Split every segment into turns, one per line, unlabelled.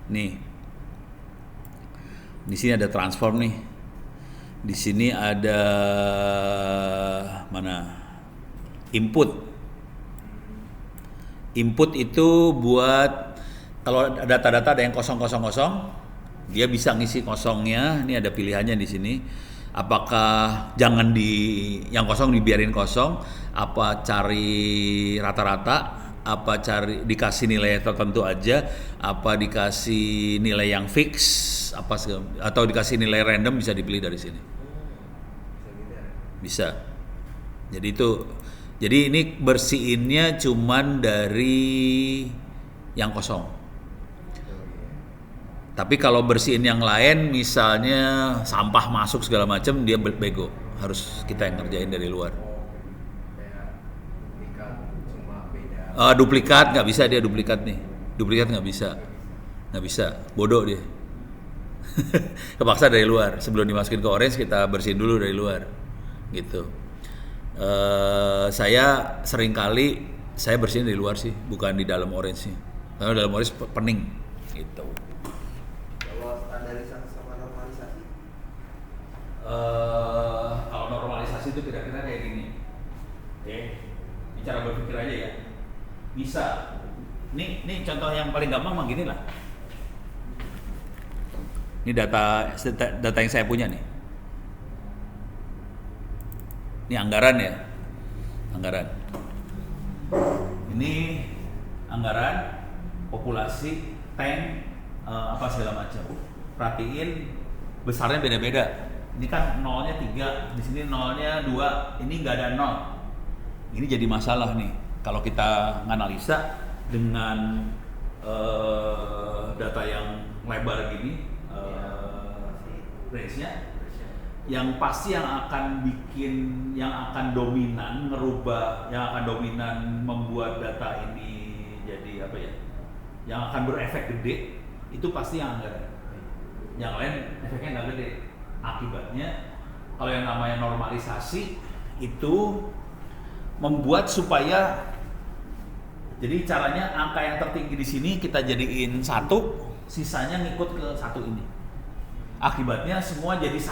Nih, di sini ada transform nih. Di sini ada mana? Input. Input itu buat kalau data-data ada yang kosong, dia bisa ngisi kosongnya. Ini ada pilihannya di sini. Apakah jangan yang kosong dibiarin kosong, apa cari rata-rata, apa cari dikasih nilai tertentu aja, apa dikasih nilai yang fix, atau dikasih nilai random, bisa dipilih dari sini. Bisa. Jadi ini bersihinnya cuman dari yang kosong. Tapi kalau bersihin yang lain, misalnya sampah masuk segala macam, dia bego. Harus kita yang ngerjain dari luar. Duplikat nggak bisa, dia duplikat nih. Duplikat nggak bisa. Bodoh dia. Kepaksa dari luar. Sebelum dimasukin ke Orange, kita bersihin dulu dari luar. Gitu. Saya seringkali saya bersihin dari luar sih, bukan di dalam Orange-nya. Karena dalam Orange pening. Gitu. Kalau normalisasi itu kira-kira kayak gini. Oke. Ini cara berpikir aja ya. Bisa. Ini contoh yang paling gampang mah gini lah. Ini data yang saya punya nih. Ini anggaran ya. Anggaran. Ini anggaran, populasi, tank, apa segala macam. Perhatiin besarnya beda-beda. Ini kan nolnya 3, di sini nolnya 2, ini nggak ada nol. Ini jadi masalah nih. Kalau kita nganalisa dengan data yang lebar gini, range-nya, yang pasti yang akan dominan ngerubah, yang akan dominan membuat data ini jadi apa ya? Yang akan berefek gede, itu pasti yang anggaran. Yang lain efeknya nggak gede. Akibatnya kalau yang namanya normalisasi itu membuat supaya, jadi caranya angka yang tertinggi di sini kita jadiin 1, sisanya ngikut ke 1 ini. Akibatnya semua jadi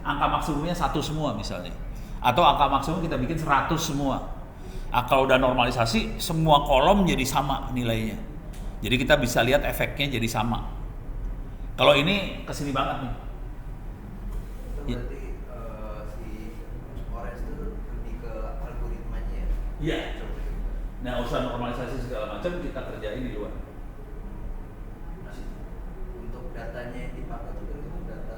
angka maksimumnya 1 semua misalnya. Atau angka maksimum kita bikin 100 semua. Kalau udah normalisasi, semua kolom jadi sama nilainya. Jadi kita bisa lihat efeknya jadi sama. Kalau ini kesini banget nih.
Berarti si Orange itu lebih ke algoritmanya ya?
Iya. Nah, usaha normalisasi segala macam kita kerjain di luar.
Nah, untuk datanya yang dipakai juga itu data,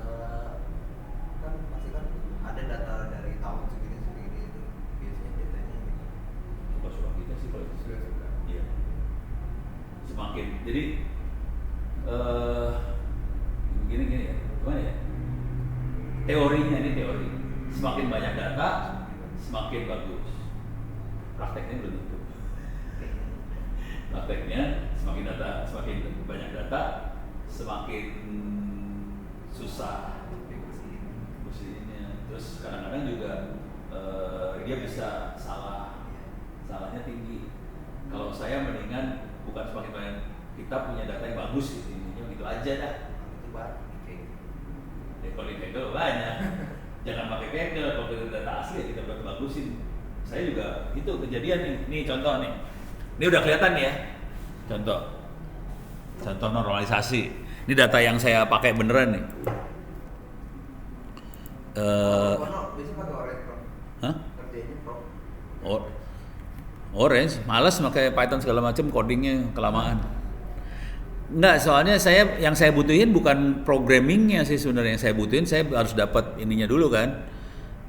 kan pasti kan ada data dari tahun segini itu biasanya datanya
Suka-suka kita sih kalau itu.
suka-suka.
Iya. Semakin, jadi gini ya, gimana ya? Teorinya ini teori. Semakin banyak data, semakin bagus. Prakteknya belum tentu. Prakteknya semakin banyak data, semakin susah bersihinnya. Terus kadang-kadang juga dia bisa salahnya tinggi. Kalau saya mendingan bukan semakin banyak, kita punya data yang bagus gitu, gitu aja dah.
Itu baru
Kalau di Kaggle banyak, jangan pakai Kaggle. Kalau kita data asli ya kita bagusin. Saya juga itu kejadian nih. Nih contoh nih. Ini udah kelihatan ya. Contoh normalisasi. Ini data yang saya pakai beneran nih.
biasanya pakai Orange Pro.
Hah?
Kerjanya Pro.
Orange, malas pakai Python segala macam, codingnya kelamaan. Enggak, soalnya yang saya butuhin bukan programmingnya sih sebenarnya. Yang saya butuhin, saya harus dapat ininya dulu kan.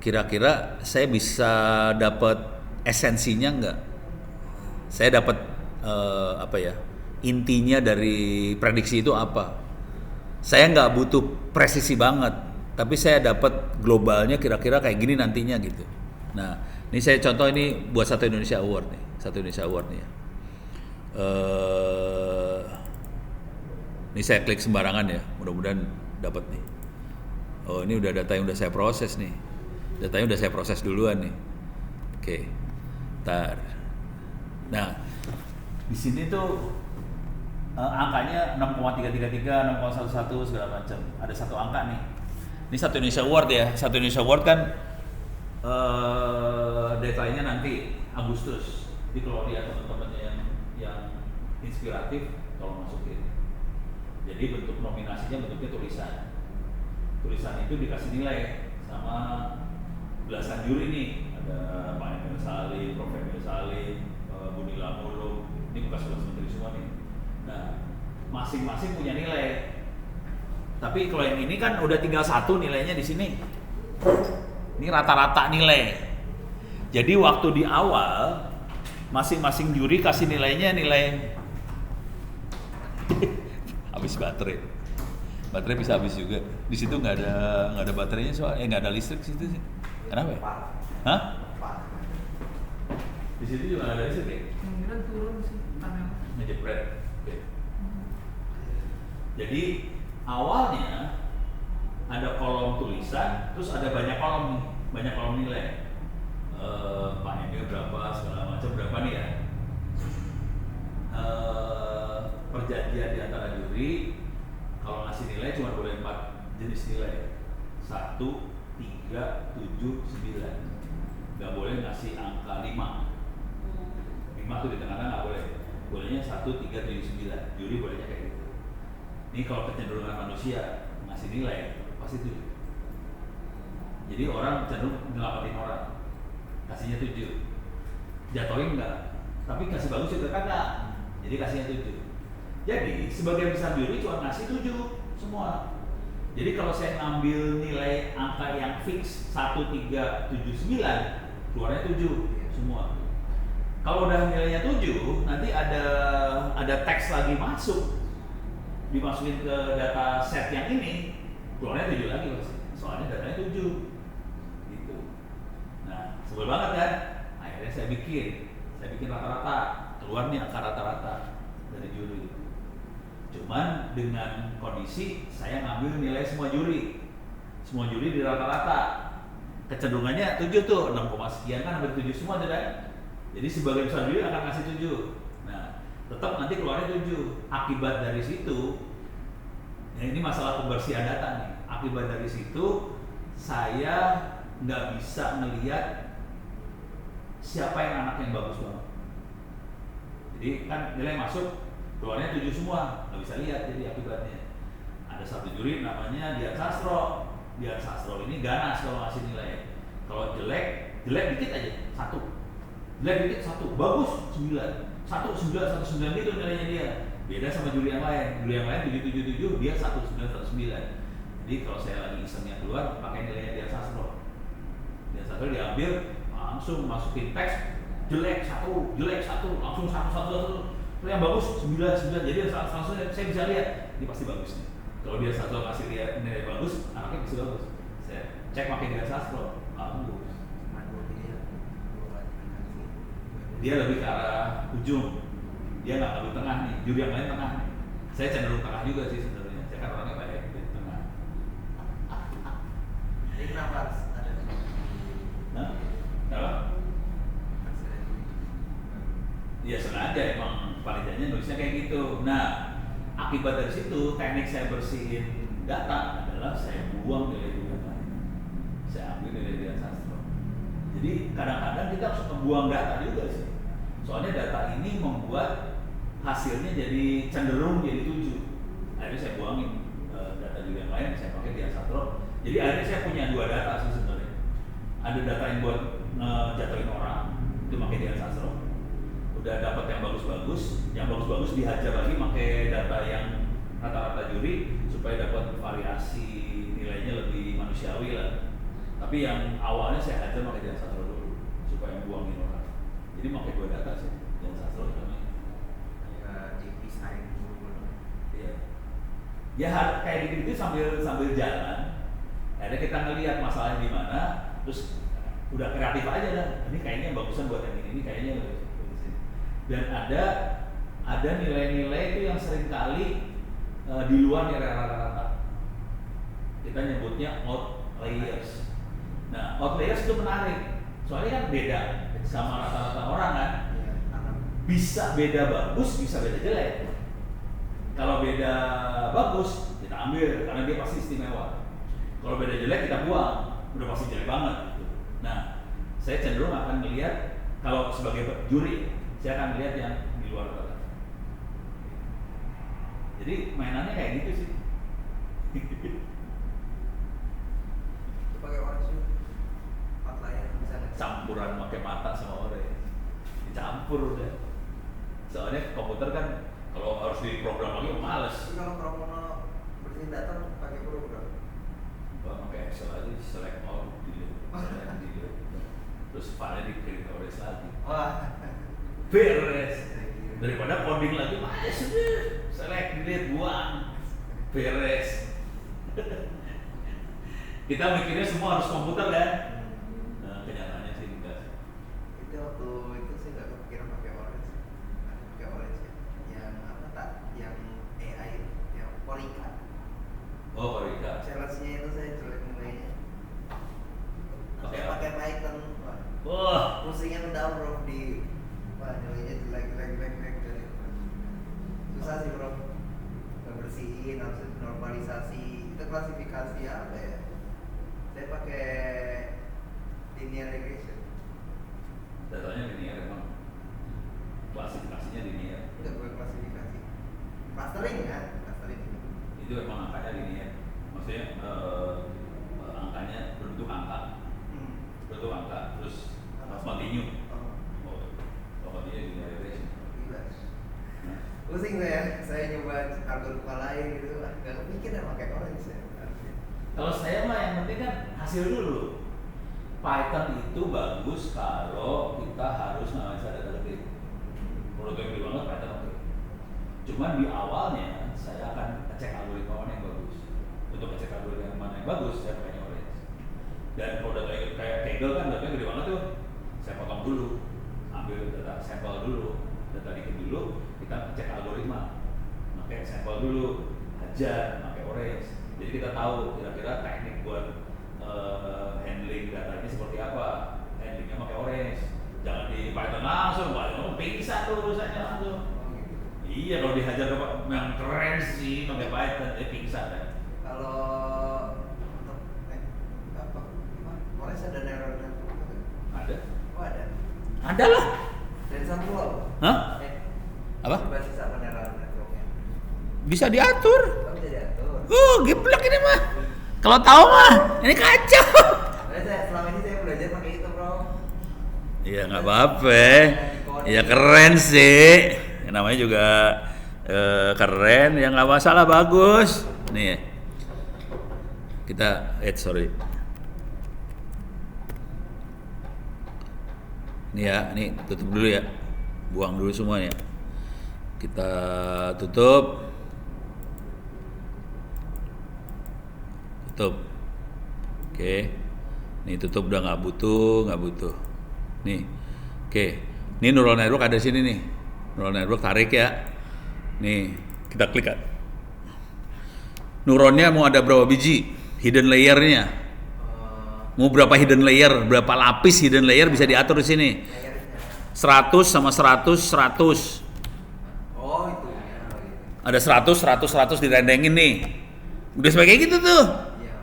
Kira-kira saya bisa dapat esensinya enggak? Saya dapat intinya dari prediksi itu apa? Saya nggak butuh presisi banget, tapi saya dapat globalnya kira-kira kayak gini nantinya gitu. Nah, ini saya contoh ini buat Satu Indonesia Award nih ya. Ini saya klik sembarangan ya, mudah-mudahan dapat nih. Oh, ini udah data yang udah saya proses nih. Datanya udah saya proses duluan nih. Oke. Ntar. Nah, di sini tuh angkanya 6,333, 6,11 segala macam. Ada satu angka nih. Ini Satu Indonesia Award ya. Satu Indonesia Award kan deadline-nya nanti Agustus. Jadi kalau lihat teman-temannya yang inspiratif, tolong masukin. Jadi bentuk nominasinya bentuknya tulisan. Tulisan itu dikasih nilai sama belasan juri nih. Ada Pak Emil Salim, Prof. Emil Salim, Budi Lamulung. Ini bekas-bekas menteri semua nih. Nah, masing-masing punya nilai. Tapi kalau yang ini kan udah tinggal satu nilainya di sini. Ini rata-rata nilai. Jadi waktu di awal masing-masing juri kasih nilainya nilai habis baterai. Baterai bisa habis juga. Di situ nggak ada baterainya soalnya nggak ada listrik situ sih. Kenapa ya? Hah? Di situ juga nggak ada listrik ya?
Mungkin turun sih panel.
Ngejepret. Oke. Jadi awalnya ada kolom tulisan, terus ada banyak kolom nih, banyak kolom nilai. Pak Emil berapa, segala macam berapa nih ya? Perjanjian di antara juri kalau ngasih nilai cuma boleh 4 jenis nilai. 1, 3, 7, 9. Nggak boleh ngasih angka 5. 5 tuh di tengah-tengah nggak boleh. Bolehnya 1, 3, 7, 9. Juri bolehnya kayak gitu. Ini kalau kecenderungan manusia ngasih nilai pasti 7. Jadi orang cenderung nyelamatin orang, kasihnya 7. Jatuhin enggak, tapi kasih bagus juga kagak. Jadi kasihnya 7. Jadi sebagian besar juri cuma ngasih 7 semua. Jadi kalau saya ngambil nilai angka yang fix 1, 3, 7, 9, keluarnya 7 semua. Kalau udah nilainya 7, nanti ada teks lagi masuk, dimasukin ke data set yang ini, keluarnya 7 lagi mas. Soalnya datanya 7 gitu. Nah, sebel banget kan? Akhirnya saya bikin rata-rata, keluar nih angka rata-rata dari juri. Cuman dengan kondisi saya ngambil nilai semua juri di rata-rata. Kecenderungannya 7 tuh, 6, sekian kan hampir 7 semua tuh kan. Jadi sebagian besar juri akan ngasih 7. Nah, tetap nanti keluarnya 7. Akibat dari situ, ya ini masalah pembersihan data nih. Akibat dari situ, saya nggak bisa ngelihat siapa yang anak yang bagus banget. Jadi kan nilai masuk, keluarnya 7 semua, nggak bisa lihat jadi akibatnya. Ada satu juri namanya Dian Sastro. Dian Sastro ini ganas kalau ngasih nilai. Kalau jelek dikit aja, 1. Jelek dikit 1, bagus 9. 1, 9, 1, 9 gitu nilainya dia. Beda sama juri yang lain. Juri yang lain 7, 7, 7, dia 1, 9, 1, 9. Jadi kalau saya lagi isengnya keluar, pakai nilainya Dian Sastro. Dian Sastro diambil, langsung masukin teks, jelek 1, langsung 1. Terus yang bagus 9. Jadi langsung saya bisa lihat ini pasti bagus nih. Kalau dia satu kasih lihat nilai bagus, anaknya pasti bagus. Saya cek pakai Dian Sastro, bagus. Dia lebih ke arah ujung, dia nggak ngambil tengah nih. Juri yang lain tengah nih. Saya cenderung tengah juga sih sebenarnya. Saya kan orangnya baik di tengah.
Ini kenapa ada?
Nah, kenapa? Ya sengaja emang panitianya nulisnya kayak gitu. Nah, akibat dari situ teknik saya bersihin data adalah saya buang nilai data. Saya ambil nilai Dian Sastro. Jadi kadang-kadang kita harus membuang data juga sih. Soalnya data ini membuat hasilnya jadi cenderung jadi 7. Akhirnya saya buangin data juga yang lain, saya pakai Dian Sastro. Jadi akhirnya saya punya 2 data sih sebenarnya. Ada data yang buat ngejatuhin orang, itu pakai Dian Sastro. Udah dapat yang bagus-bagus dihajar lagi pakai data yang rata-rata juri supaya dapat variasi nilainya lebih manusiawi lah. Tapi yang awalnya saya hajar pakai Dian Sastro dulu supaya buangin orang. Jadi pakai 2 data sih, Dian Sastro namanya.
Kayak desain dulu.
Iya. Ya kayak gitu sambil jalan. Akhirnya kita ngelihat masalahnya di mana, terus udah kreatif aja dah. Ini kayaknya bagusan buat yang ini kayaknya. Dan ada nilai-nilai itu yang seringkali di luar nilai rata-rata. Kita nyebutnya outliers. Nah, outliers itu menarik. Soalnya kan beda sama rata-rata orang kan. Bisa beda bagus, bisa beda jelek. Kalau beda bagus, kita ambil karena dia pasti istimewa. Kalau beda jelek kita buang, udah pasti jelek banget gitu. Nah, saya cenderung akan melihat kalau sebagai juri, saya akan melihat yang di luar kotak. Jadi mainannya kayak gitu sih.
Pakai orange juga. 4 layar bisa nggak?
Campuran pakai mata sama orange. Dicampur udah. Soalnya komputer kan kalau harus diprogram lagi males.
Tapi kalau Pramono bersihin data pakai program.
Gua pakai Excel aja, select all, delete. Terus file dikirim ke orange lagi.
Wah.
Beres. Daripada coding lagi, sudah select, delete, buang. Beres. Kita mikirnya semua harus komputer kan? Nah, kenyataannya sih enggak.
Itu waktu itu saya nggak kepikiran pakai orange. Pakai orange ya. Yang apa tak? Yang AI, yang Korika.
Oh, Korika.
Challenge-nya itu saya jelek nilainya.
Pakai
Saya
apa?
pakai Python.
Wah,
Pusingnya udah bro di. Wah nilainya jelek. Susah sih bro. Bersihin, harus normalisasi. Itu klasifikasi apa ya? Saya pakai linear regression.
datanya linear emang. Klasifikasinya linear.
Enggak gue klasifikasi. Clustering kan? Clustering.
Itu emang angkanya linear. Maksudnya angkanya berbentuk angka. Bentuk angka terus continue. Oh, continue linear regression.
Gila.
Nah,
Pusing saya nyoba algoritma lain gitu. Gak kepikir ya pakai orange ya.
kalau saya mah yang penting kan hasil dulu. Python itu bagus kalau kita harus menganalisa data gede. Menurut gue gede banget Python oke. Cuman di awalnya saya akan cek algoritma mana yang bagus. Untuk ngecek algoritma mana yang bagus, saya pakainya orange. Dan kalau data kayak Kaggle kan datanya gede banget tuh. Saya potong dulu, ambil data sampel dulu, data dikit dulu, kita cek algoritma. Pakai sampel dulu, hajar, pakai orange. Jadi kita tahu kira-kira teknik buat handling data ini seperti apa. Handlingnya pakai orange. Jangan di Python langsung, Python pingsan tuh urusannya langsung. Iya, kalau dihajar yang keren sih pakai Python, pingsan kan.
Kalau untuk apa? Orange ada neural network nggak?
Ada.
Oh ada.
Ada lah.
Dan satu loh.
Hah? Apa?
Basis apa neural networknya?
Bisa diatur.
Oh bisa diatur.
Geblek ini mah. Kalau tahu mah, ini kacau.
Selama ini saya belajar pakai itu bro.
Iya nggak apa-apa. Ya keren sih. Ya, namanya juga keren. Ya nggak masalah, bagus. Nih kita, sorry. Ini ya, nih tutup dulu ya. Buang dulu semuanya. Kita tutup. Oke, nih tutup, udah nggak butuh. Nih, oke, ini neural network ada di sini nih, neural network tarik ya. Nih kita klik kan. Neuronnya mau ada berapa biji, hidden layernya, mau berapa hidden layer, berapa lapis hidden layer bisa diatur di sini. 100 sama 100, 100.
Oh itu.
Ada 100 direndengin nih. Udah sebagai gitu tuh.
Iya.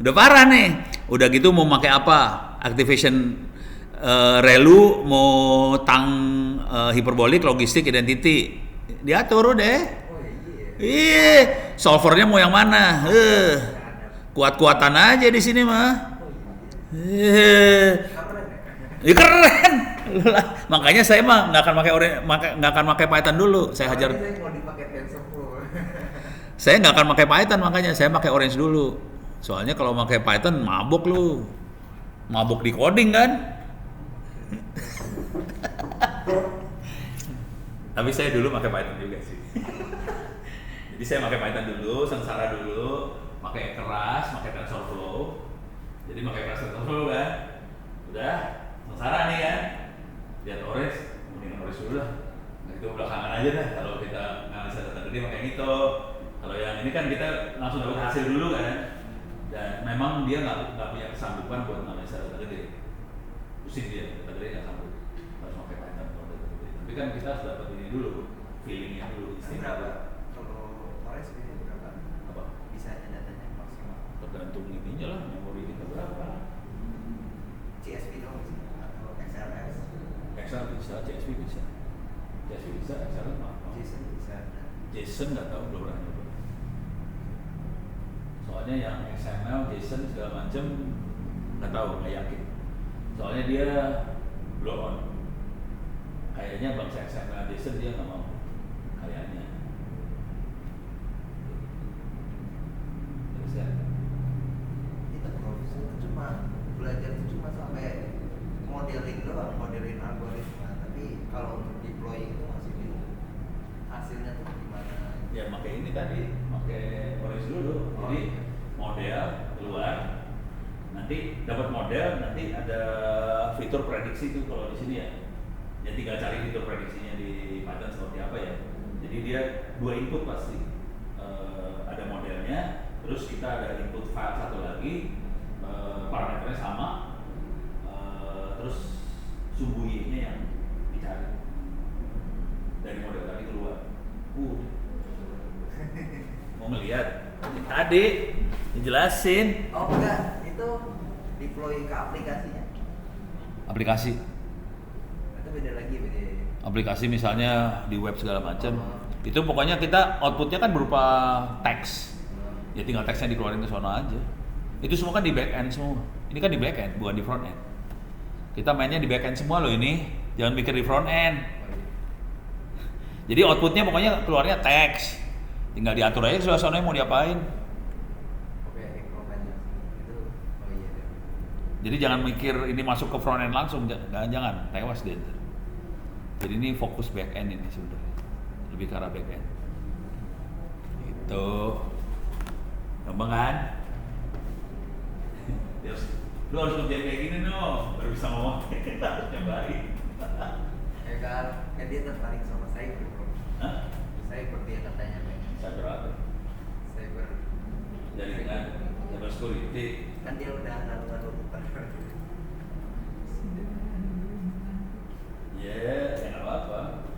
Udah parah nih. Udah gitu mau pakai apa? Activation relu, mau tang hiperbolik, logistik, identity. Diatur udah.
Oh iya.
Solvernya mau yang mana? Kuat-kuatan aja di sini mah. Ya keren. Makanya saya mah nggak akan pakai Python dulu. Saya hajar.
Saya mau dipakai TensorFlow.
Saya nggak akan pakai Python, makanya saya pakai Orange dulu. Soalnya kalau pakai Python mabuk lu. Mabuk di coding kan? Tapi saya dulu pakai Python juga sih. Jadi saya pakai Python dulu, sengsara dulu, pakai keras, pakai TensorFlow. Jadi pakai keras TensorFlow kan. Udah, sengsara nih kan. Lihat Orange, mendingan Orange dulu lah. Nah, itu belakangan aja dah kalau kita analisa data gede pakai itu. Kalau yang ini kan kita langsung dapat hasil dulu kan. Dan memang dia nggak punya kesanggupan buat analisa data gede. Pusing dia, data gede nggak sanggup. Harus pakai Python kalau data gede. Tapi kan kita harus dapat ini dulu, feelingnya dulu.
Ini berapa? Kalau
JSON nggak tahu, belum pernah nyoba. Soalnya yang XML, JSON segala macam nggak tahu, nggak yakin. Soalnya dia blow on. Kayaknya bangsa XML JSON dia nggak mau. Kayaknya. Terus ya.
Kita profesi itu cuma belajar itu cuma sampai modeling doang, modeling algoritma. Tapi kalau untuk deploying itu masih bingung. Hasilnya tuh gimana?
Ya pakai ini tadi, pakai Orange dulu. Jadi model keluar, nanti dapat model, nanti ada fitur prediksi itu kalau di sini ya. Ya tinggal cari fitur prediksinya di Python seperti apa ya. Jadi dia dua input pasti. Ada modelnya, terus kita ada input file satu lagi, parameternya sama, terus sumbu y-nya yang dicari dari model tadi keluar. Mau ngeliat tadi dijelasin.
Oh enggak, itu deploy ke aplikasinya.
Aplikasi,
Itu beda lagi beda.
aplikasi misalnya di web segala macam. Itu pokoknya kita outputnya kan berupa teks. Ya tinggal teksnya dikeluarin ke sono aja. Itu semua kan di back end semua. Ini kan di back end, bukan di front end. Kita mainnya di back end semua loh ini. Jangan mikir di front end. Jadi outputnya pokoknya keluarnya teks. Tinggal diatur aja sudah sono mau diapain.
Oke, implement itu. Oh iya.
Jadi jangan mikir ini masuk ke front end langsung, jangan, tewas deh. Jadi ini fokus back end ini sebenarnya. Lebih ke arah back end. Itu gampang kan? Lu harus kerja kayak gini no, baru bisa ngomong. Kita harus nyobain.
Ya kan dia tertarik sama cyber bro.
Hah?
Cyber dia katanya Bang.
Cyber apa?
Cyber
Jaringan, cyber security.
kan dia udah lalu
Ya nggak apa-apa.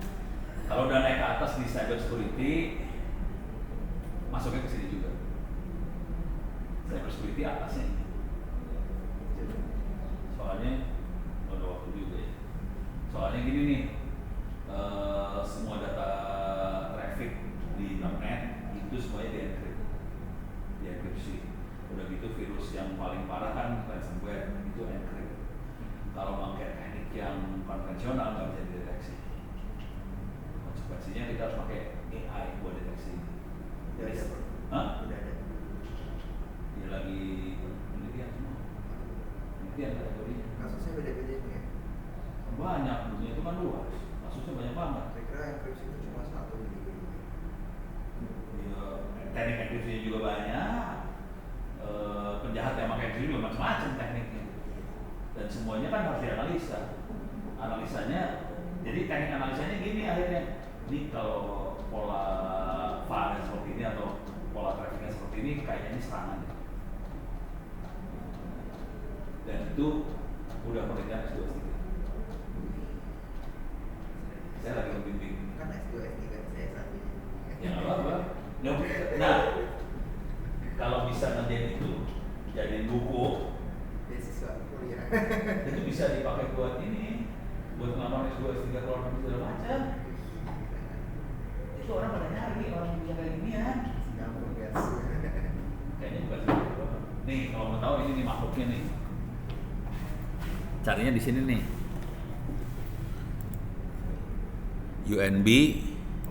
Kalau udah naik ke atas di cyber security, masuknya ke sini juga. Cyber security atasnya ini. Soalnya ada waktu juga ya. Soalnya gini nih, semua data traffic di net itu semuanya dienkripsi. Udah gitu virus yang paling parah kan ransomware itu encrypt. Kalau pakai teknik yang konvensional nggak bisa dideteksi. Konsekuensinya kita harus pakai AI buat deteksi.
Udah ada bro.
Hah?
Udah ada.
Dia lagi penelitian semua. Penelitian kategorinya.
Kasusnya beda-beda ya.
Banyak, dunia itu kan luas. Kasusnya banyak banget.
Saya kira enkripsi itu cuma satu gitu.
Ya, teknik enkripsinya juga banyak. Penjahat yang pakai enkripsi juga macam-macam tekniknya. Dan semuanya kan harus dianalisa. Analisanya, jadi teknik analisanya gini akhirnya. Ini kalau pola file seperti ini atau pola trafficnya seperti ini, kayaknya ini serangan. Dan itu udah penelitian S2 S3. Saya lagi membimbing.
Kan S2 S3 saya S1.
Ya nggak apa-apa. Nah, kalau bisa ngerjain itu, jadiin buku,
Beasiswa kuliah.
itu bisa dipakai buat ini, buat ngelamar S2 S3 keluar negeri segala macam. Itu orang pada nyari orang yang bisa kayak ginian.
Singapura guys.
Kayaknya bukan Singapura. Nih, kalau mau tahu ini nih makhluknya nih. Carinya di sini nih. UNB,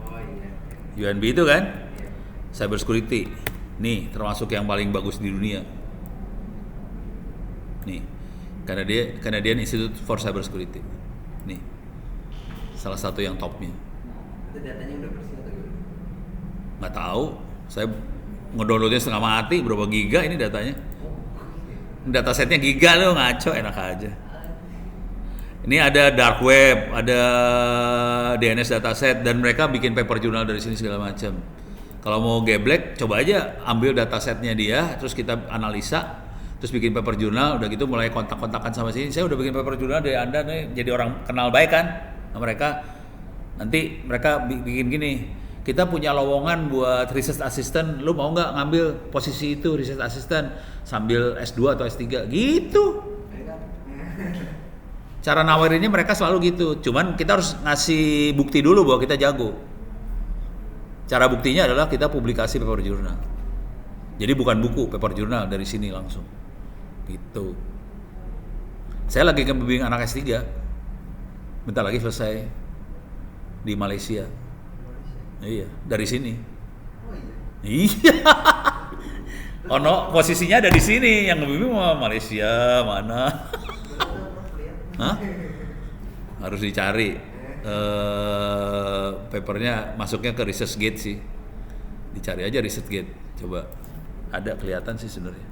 Oh iya.
UNB itu kan
Iya.
cyber security. Nih, termasuk yang paling bagus di dunia. Nih, Canadian Institute for Cyber Security. Nih, salah satu yang topnya.
Itu datanya udah bersih atau gimana?
Nggak tahu, saya ngedownloadnya setengah mati, berapa giga ini datanya? Datasetnya giga loh, ngaco, enak aja. Ini ada dark web, ada DNS dataset, dan mereka bikin paper jurnal dari sini segala macam. Kalau mau geblek, coba aja ambil datasetnya dia, terus kita analisa, terus bikin paper jurnal, udah gitu mulai kontak-kontakan sama sini. Saya udah bikin paper jurnal dari Anda nih, jadi orang kenal baik kan sama mereka. Nanti mereka bikin gini, kita punya lowongan buat research assistant, lu mau nggak ngambil posisi itu research assistant sambil S2 atau S3 gitu. Cara nawarinnya mereka selalu gitu, cuman kita harus ngasih bukti dulu bahwa kita jago.
Cara buktinya adalah kita publikasi paper journal. Jadi bukan buku, paper journal dari sini langsung. Gitu. Saya lagi ngebimbing anak S3. Bentar lagi selesai di Malaysia. Iya, dari sini.
Oh iya.
Iya. Ono posisinya ada di sini, yang ngebimbing mau Malaysia mana? Hah? Harus dicari. Papernya masuknya ke ResearchGate sih. Dicari aja ResearchGate. Coba. Ada kelihatan sih sebenarnya.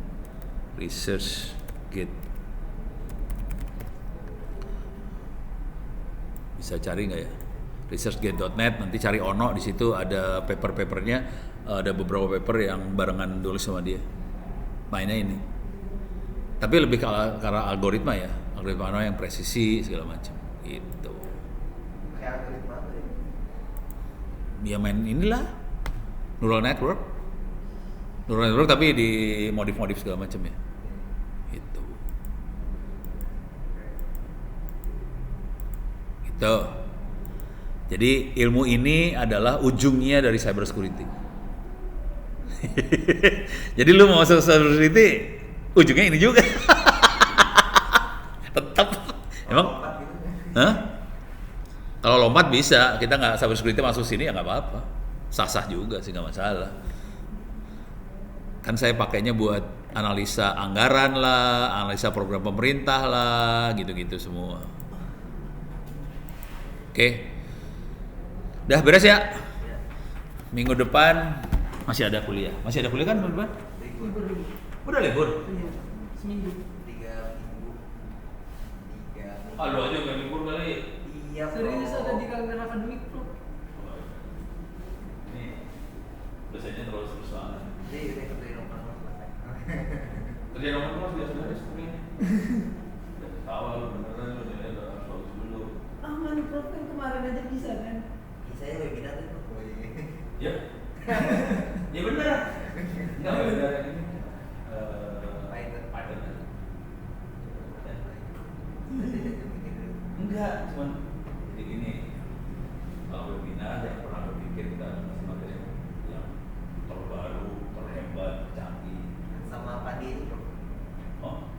ResearchGate. Bisa cari nggak ya? researchgate.net, nanti cari Ono, di situ ada paper-papernya, ada beberapa paper yang barengan tulis sama dia. Mainnya ini. Tapi lebih ke arah algoritma ya, algoritma Ono yang presisi segala macam. Gitu.
Kayak algoritma apa ya?
Ya main inilah neural network tapi di modif segala macam ya. Gitu. Gitu. Jadi ilmu ini adalah ujungnya dari cyber security. Jadi lu mau masuk cyber security, ujungnya ini juga. Tetap. Emang?
Lompat gitu.
Hah? Kalau lompat bisa, kita nggak cyber security masuk sini ya nggak apa-apa. Sah-sah juga sih, nggak masalah. Kan saya pakainya buat analisa anggaran lah, analisa program pemerintah lah, gitu-gitu semua. Oke. Udah beres ya? Minggu depan masih ada kuliah. Masih ada kuliah kan minggu depan?
Libur.
Udah libur.
Iya, seminggu.
3 minggu. 3 minggu.
Aduh aja nggak libur kali.
Iya, bro.
Serius ada di kalender akademik bro.
Ini biasanya terus banget.
Jadi ini kerjain nomor selesai.
Kerja nomor terus biasa-biasa sebenarnya. Tahu lu beneran lu nilai udah harus bagus dulu.
Aman prof, kan kemarin aja bisa kan?
Saya webinar itu. Oh iya.
Ya. Ya bener. Enggak bener ini. Python. Enggak, cuman jadi gini. Kalau webinar yang pernah berpikir kita masih materi yang terbaru, terhebat, canggih.
Sama Padi itu, bro.
Oh,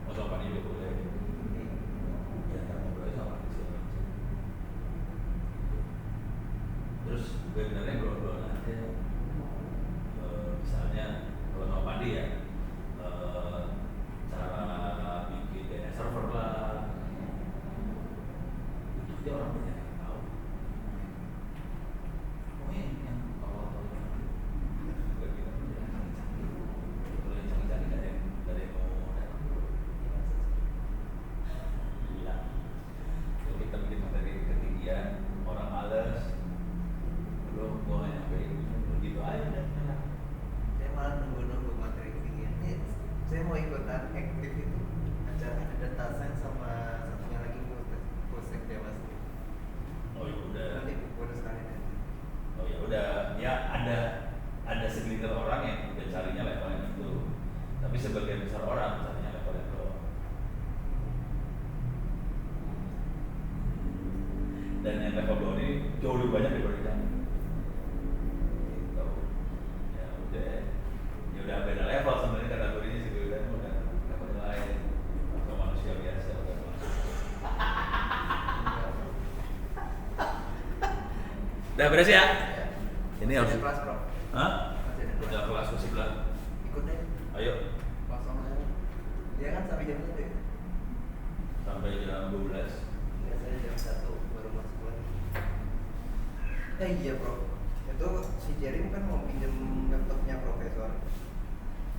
sama Pak juga boleh. Ya, ntar ngobrol sama Pak segala macam. Terus webinarnya belum aja. Misalnya kalau sama Padi ya, cara bikin DNS server lah. Itu dia orang banyak yang tahu. Oh yang awal-awal webinar yang canggih-canggih. Kalau yang canggih-canggih nggak ada yang mau datang. Bilang, kalau kita bikin materi ketinggian, orang males, belum gua nggak nyampe begitu aja dan
Saya malah nunggu materi ketinggian. Ini saya mau ikutan aktif itu acara ada data science sama satunya lagi full stack JavaScript.
oh ya udah,
Nanti bonus kalian aja.
oh ya udah, ya ada segelintir orang yang udah carinya levelnya itu, tapi sebagian besar orang carinya levelnya itu. Dan yang level 2 ini jauh lebih banyak daripada kita. Gitu. Ya udah beda level sebenarnya kategorinya sih, udah level lain. Kalau manusia biasa udah masuk. Udah beres ya? Ini
Masih
harus.
ada kelas, bro.
Hah?
Masih ada kelas.
Udah kelas ke sebelah.
Ikut deh.
Ayo
Kosong aja. Dia kan sampai jam 1 ya?
sampai jam 12.
Biasanya jam 1 baru masuk lagi. Iya, bro. Itu si Jerry kan mau pinjam laptopnya profesor.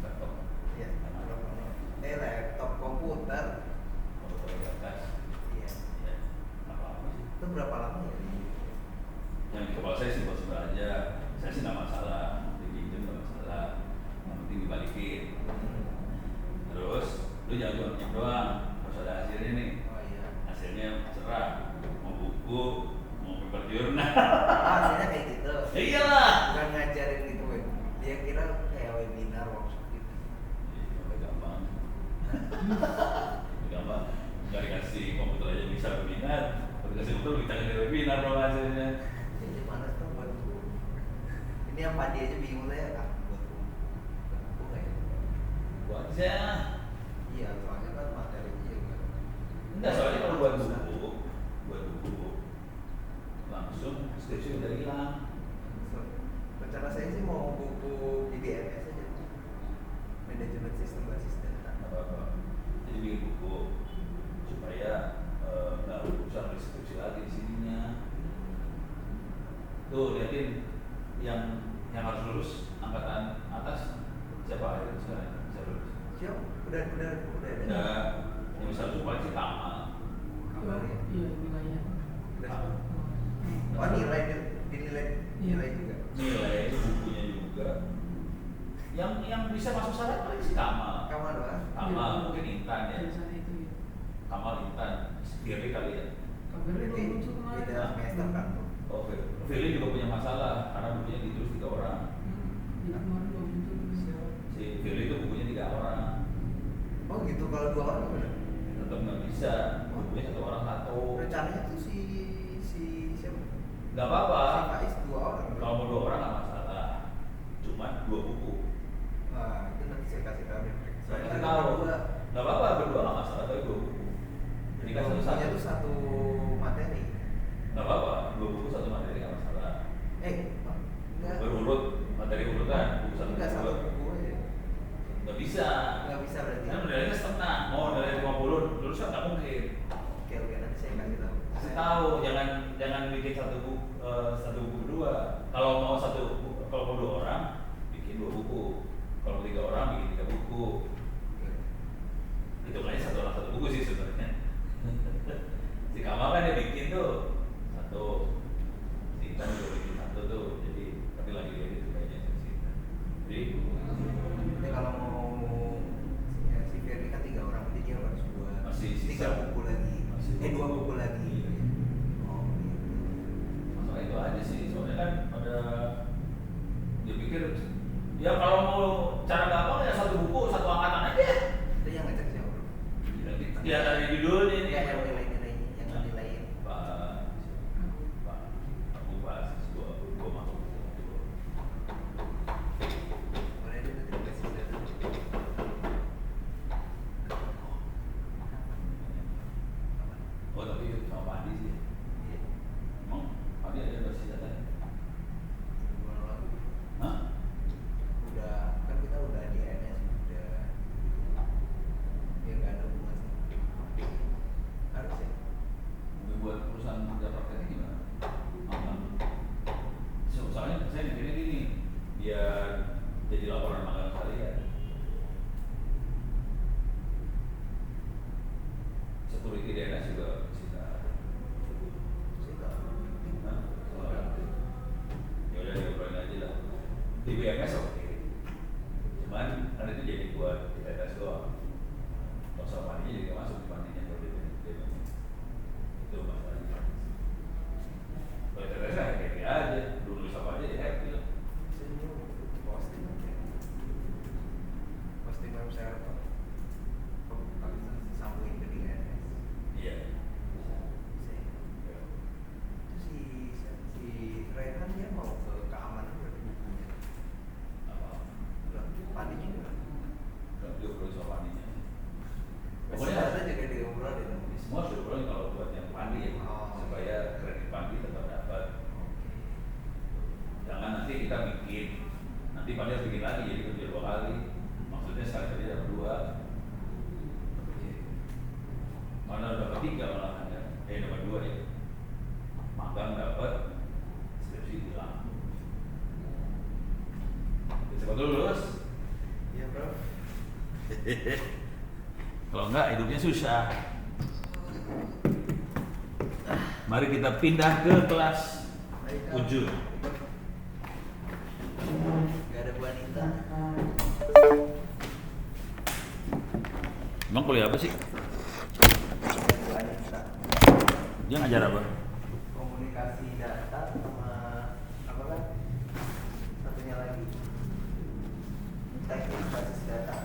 Laptop.
Iya, laptop komputer.
Komputer di atas.
Iya.
Ya. Apa sih?
Itu berapa lama ya?
Yang di kepala saya sih buat sebelah aja. Saya sih nggak masalah. Dipinjam nggak masalah. Yang penting dibalikin. Terus lu jangan cuma pinjam doang. Harus ada hasilnya nih.
Oh iya.
Hasilnya cerah. Mau buku, mau paper journal.
Hasilnya kayak gitu.
Ya iyalah.
Bukan ngajarin gitu, weh. Dia kira kayak webinar workshop gitu.
Gampang. Gampang. Nggak dikasih komputer aja bisa webinar. Kalau dikasih komputer kita nggak webinar dong hasilnya.
Jadi mana tuh buat gua? Ini yang Padi aja bingung saya buat buku nggak ya?
Buat aja.
Iya, soalnya kan materinya juga.
Enggak, soalnya kalau buat buku langsung skripsi udah hilang.
Rencana saya sih mau buku BDMS aja, manajemen sistem basis data.
Nggak apa-apa. Jadi bikin buku supaya nggak usah skripsi lagi di sininya. Tuh liatin yang harus lulus angkatan atas siapa itu sekarang bisa lulus?
Siap, udah ada.
Udah, yang bisa lulus paling sih Kamal.
Kabar ya.
Iya, wilayah.
Udah. Oh nilai nilai juga.
Nilai bukunya juga. Yang bisa masuk syarat paling sih Kamal.
Kamu doang.
Kamal mungkin Intan ya.
Saat itu ya.
Kamal Intan, Firly kali ya.
Kabarnya
Berarti
belum muncul kemarin.
beda semester kan tuh.
Oh, Firly juga punya masalah karena bukunya ditulis 3 orang.
Jadi kemarin belum muncul.
Si Firly itu bukunya 3 orang.
Oh gitu, kalau 2 orang gimana?
Tetap nggak bisa. Bukunya 1 orang 1.
Rencananya tuh si siapa?
Nggak apa-apa.
Si Faiz 2 orang.
Kalau mau 2 orang nggak masalah. Cuma 2 buku.
Nah, itu nanti saya kasih tahu deh.
Saya
Soalnya
kasih
kan
tahu.
berdua,
Nggak apa-apa, berdua nggak masalah, tapi 2 buku. Jadi kan
bukunya
satu-satu.
tuh satu materi.
Nggak apa-apa, 2 buku 1 materi nggak masalah.
Enggak.
Berurut, materi urutan, buku satu
Enggak satu
buku.
buku aja.
Nggak bisa.
Enggak bisa berarti.
Karena nilainya setengah. Mau nilai 50, lulus kan nggak mungkin.
Oke, nanti saya kasih tahu.
Kasih tahu, jangan bikin satu buku 2. Kalau mau kalau mau 2 orang, bikin 2 buku. Kalau 3 orang, bikin 3 buku. Itu kayaknya 1 orang 1 buku sih sebenarnya. Si Kamal kan dia bikin tuh 1, si Intan juga bikin 1 tuh. Jadi tapi lagi itu kayaknya si Intan. Jadi
Jadi kalau mau si Ferry kan 3 orang, jadi dia harus buat
Masih sisa.
3 buku lagi.
Masih
2 buku lagi.
Iya.
Oh, gitu.
masalah itu aja sih, soalnya kan ada dia pikir ya kalau mau cara gampang ya 1 buku 1 angkatan aja.
Itu yang ngecek siapa?
Ya dari judulnya ini.
Ya, yang nilai-nilainya, yang nilaiin.
Pak, aku bahas gua mau.
Boleh deh, nanti dikasih data.
Oh tapi sama Pak Andi sih.
Iya.
Emang Pak Andi ada basis data?
Bulan lalu.
Hah?
Udah, kan kita udah di NS, udah ya nggak ada hubungan sih. Harus ya.
Mungkin buat perusahaan kerja prakteknya gimana? Magang. Soalnya saya mikirnya gini, biar jadi laporan magang sekalian. Security DNS juga bisa. Hah? Ya udah diobrolin aja lah. Di BMS oke. Cuman kan itu jadi buat kita tes doang. Kalau sama mandinya juga masuk di mandinya kalau di BMS. Itu masalahnya. Kalau kita tes ya happy aja. Dulu sama aja ya happy lah.
Posting aja. Posting web server. Tapi sambungin ke di NS.
Iya.
Bisa ya? Itu si Rehan dia mau ke keamanan berarti bukunya.
Apa?
Udah, pandinya udah.
Kalau dia perlu sama mandinya.
Pokoknya ada juga diobrolin.
Semua sudah perlu kalau buat yang pandi ya,
Oh.
supaya kredit pandi tetap dapat. Jangan nanti kita bikin, nanti pandi harus bikin lagi jadi kerja 2 kali. Maksudnya sekali kerja dapat 2. Mana dapat 3 malahan ya? Dapat 2 ya. Magang dapat, skripsi hilang. Cepat lulus.
Iya bro.
Kalau enggak hidupnya susah. Mari kita pindah ke kelas ujung.
Gak ada Bu Anita.
Emang kuliah apa sih?
Gak ada Bu Anita.
Dia ngajar apa?
Komunikasi data sama apa kan? Satunya lagi teknik basis data.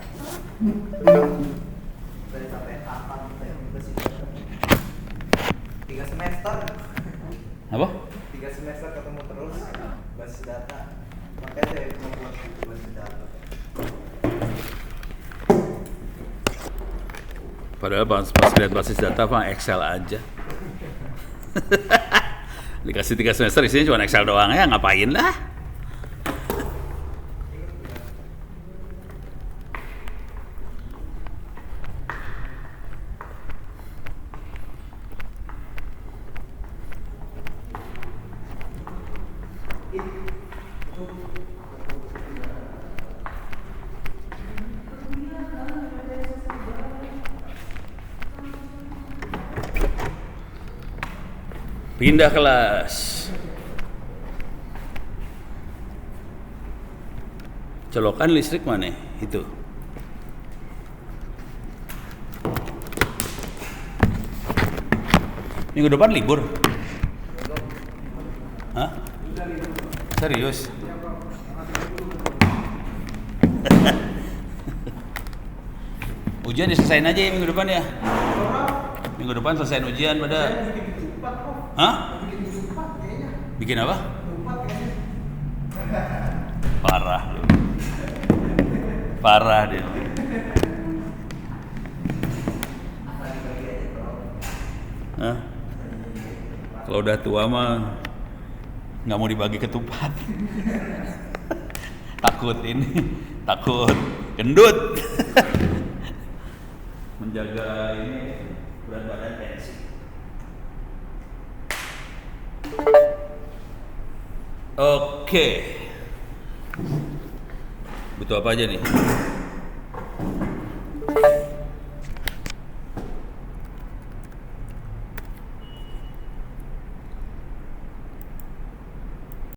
Dari sampai kapan kita yang basis data? 3 semester.
Apa?
3 semester ketemu terus basis data.
Padahal pas lihat basis data mah Excel aja. Dikasih 3 semester isinya cuma Excel doang ya, ngapain lah. Pindah kelas. Colokan listrik mana? Itu. Minggu depan libur. Hah? Serius? Ujian diselesain aja ya minggu depan ya. Minggu depan selesaiin ujian pada. Hah? Bikin apa? Parah lu. Parah dia. Hah? Kalau udah tua mah nggak mau dibagi ketupat. Takut ini, takut gendut. Menjaga ini berat badan tensi. Oke. Butuh apa aja nih?